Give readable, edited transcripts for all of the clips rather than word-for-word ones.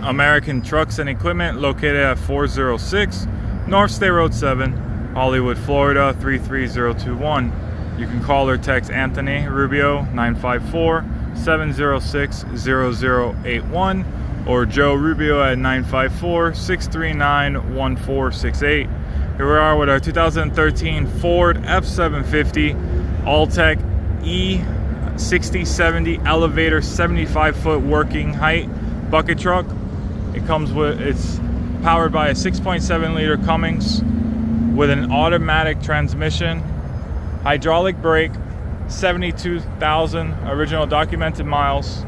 American Trucks and Equipment, located at 406 North State Road 7, Hollywood, Florida 33021. You can call or text Anthony Rubio 954-706-0081 or Joe Rubio at 954-639-1468. Here we are with our 2013 Ford F-750 Altec E60-70 elevator 75-foot working height bucket truck. It's powered by a 6.7 liter Cummins with an automatic transmission, hydraulic brake, 72,000 original documented miles.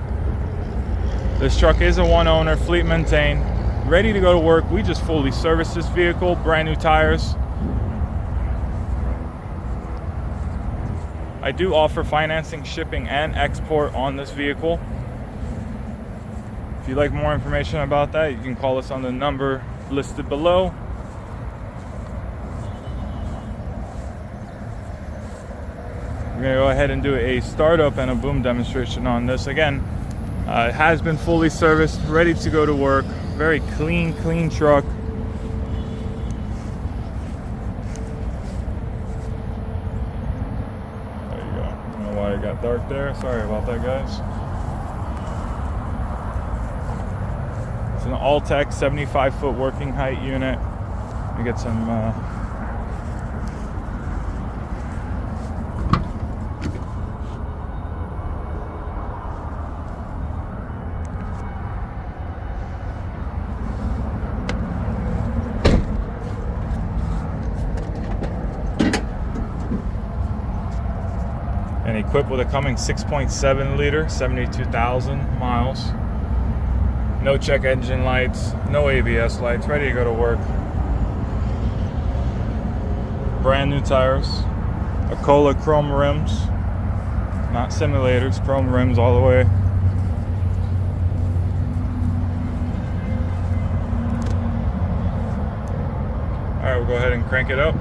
This truck is a one owner, fleet maintained, ready to go to work. We just fully serviced this vehicle, brand new tires. I do offer financing, shipping, and export on this vehicle. If you'd like more information about that, you can call us on the number listed below. We're going to go ahead and do a startup and a boom demonstration on this. Again, it has been fully serviced, ready to go to work. Very clean truck. There you go. I don't know why it got dark there. Sorry about that, guys. It's an Altec 75-foot working height unit. Let me get some and equipped with a Cummins 6.7 liter, 72,000 miles. No check engine lights, no ABS lights, ready to go to work. Brand new tires, Acola chrome rims, not simulators, chrome rims all the way. All right, we'll go ahead and crank it up.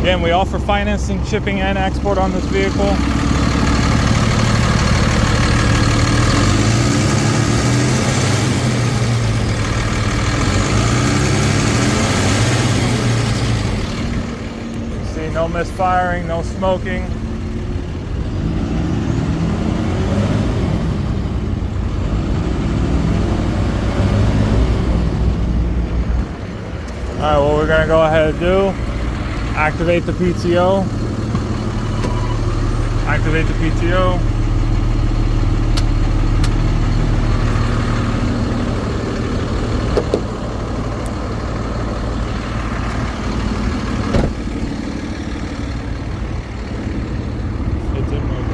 Again, we offer financing, shipping, and export on this vehicle. You see, no misfiring, no smoking. All right, what we're gonna go ahead and do, activate the PTO. Activate the PTO. It's in motion.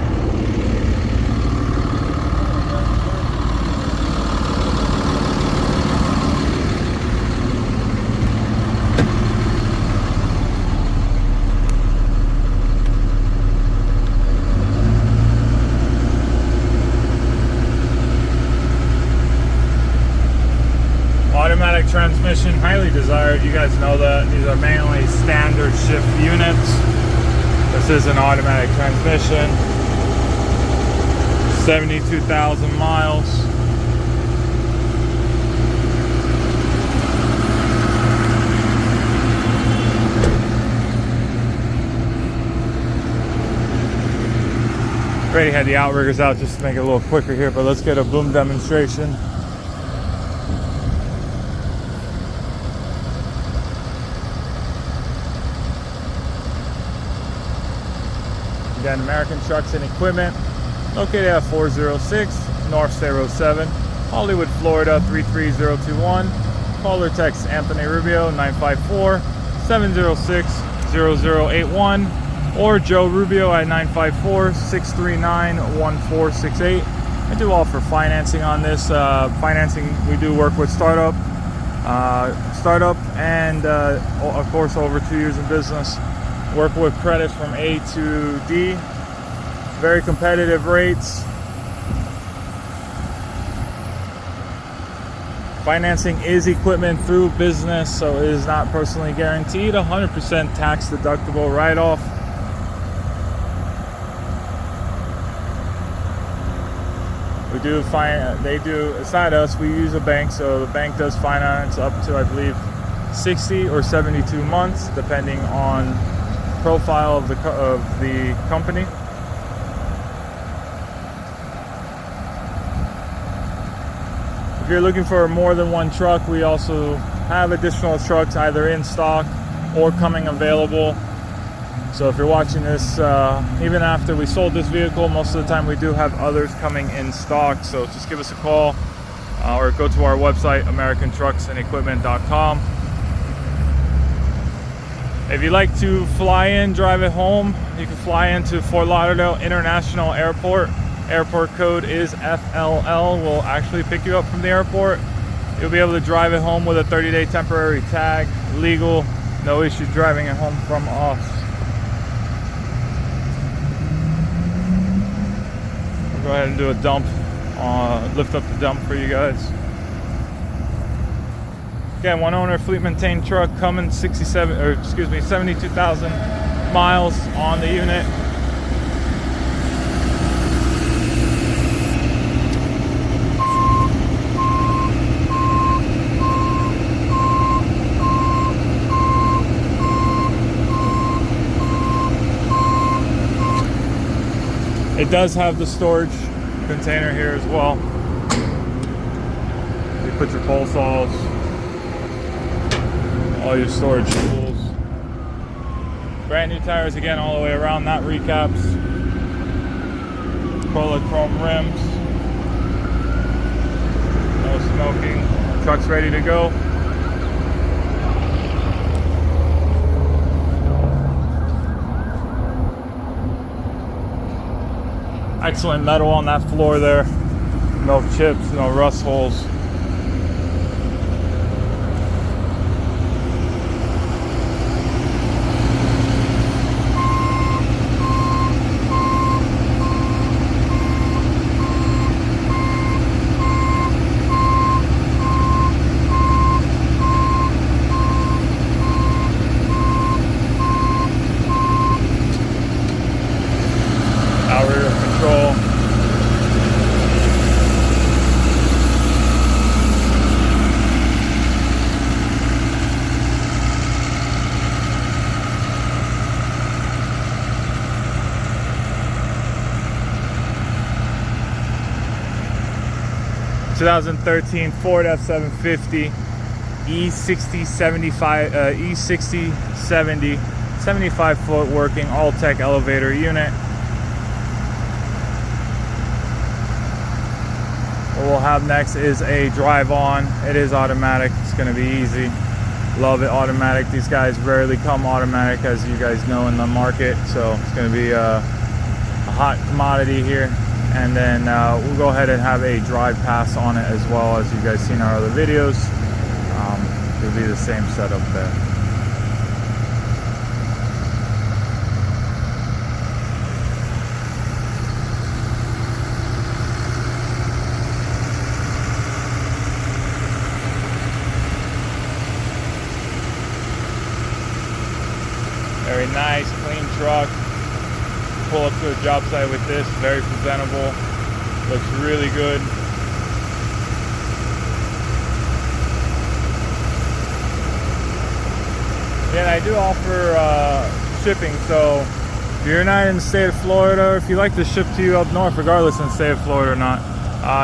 Automatic transmission, highly desired. You guys know that. These are mainly standard shift units. This is an automatic transmission. 72,000 miles. Already had the Outriggers out just to make it a little quicker here, but let's get a boom demonstration. Again, American Trucks and Equipment, located at 406 North State Road 7, Hollywood, Florida 33021. Call or text Anthony Rubio 954-706-0081 or Joe Rubio at 954-639-1468. I do offer financing on this. Financing, we do work with startup and of course over 2 years in business. Work with credits from A to D. Very competitive rates. Financing is equipment through business, so it is not personally guaranteed. 100% tax deductible write-off. We do it's not us, we use a bank, so the bank does finance up to, I believe, 60 or 72 months, depending on profile of the company. If you're looking for more than one truck, we also have additional trucks either in stock or coming available. So if you're watching this, even after we sold this vehicle, most of the time we do have others coming in stock. So just give us a call or go to our website, americantrucksandequipment.com. If you like to fly in, drive it home, you can fly into Fort Lauderdale International Airport. Airport code is FLL. We'll actually pick you up from the airport. You'll be able to drive it home with a 30-day temporary tag, legal, no issue driving it home from us. We'll go ahead and do a dump, lift up the dump for you guys. Again, one owner, fleet maintained truck, Cummins, 72,000 miles on the unit. It does have the storage container here as well. You put your pole saws, all your storage tools. Brand new tires again all the way around, not recaps. Cola chrome rims. No smoking. Truck's ready to go. Excellent metal on that floor there. No chips, no rust holes. Control. 2013 Ford F-750 E60-70 75-foot working Altec elevator unit. What we'll have next is a drive on. It is automatic. It's going to be easy. Love it automatic. These guys rarely come automatic, as you guys know, in the market, so it's going to be a hot commodity here. And then we'll go ahead and have a drive pass on it as well, as you guys seen our other videos. It'll be the same setup there. Very nice, clean truck. Pull up to a job site with this, very presentable. Looks really good. Yeah, I do offer shipping, so if you're not in the state of Florida, or if you like to ship to you up north, regardless in the state of Florida or not,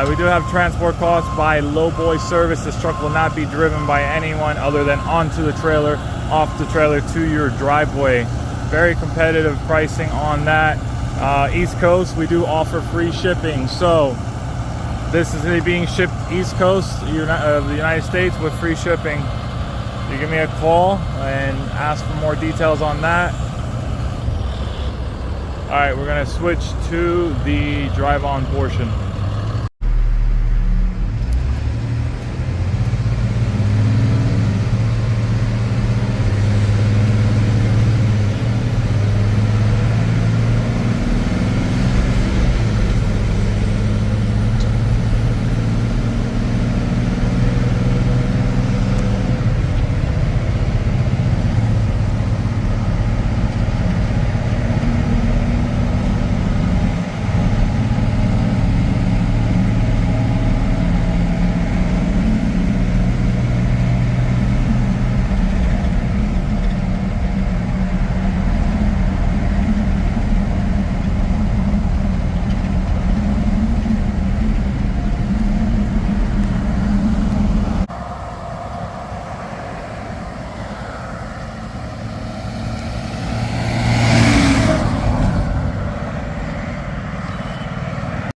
we do have transport costs by lowboy service. This truck will not be driven by anyone other than onto the trailer, off the trailer to your driveway. Very competitive pricing on that. East Coast, we do offer free shipping. So this is being shipped East Coast of the United States with free shipping. You give me a call and ask for more details on that. All right, we're gonna switch to the drive-on portion.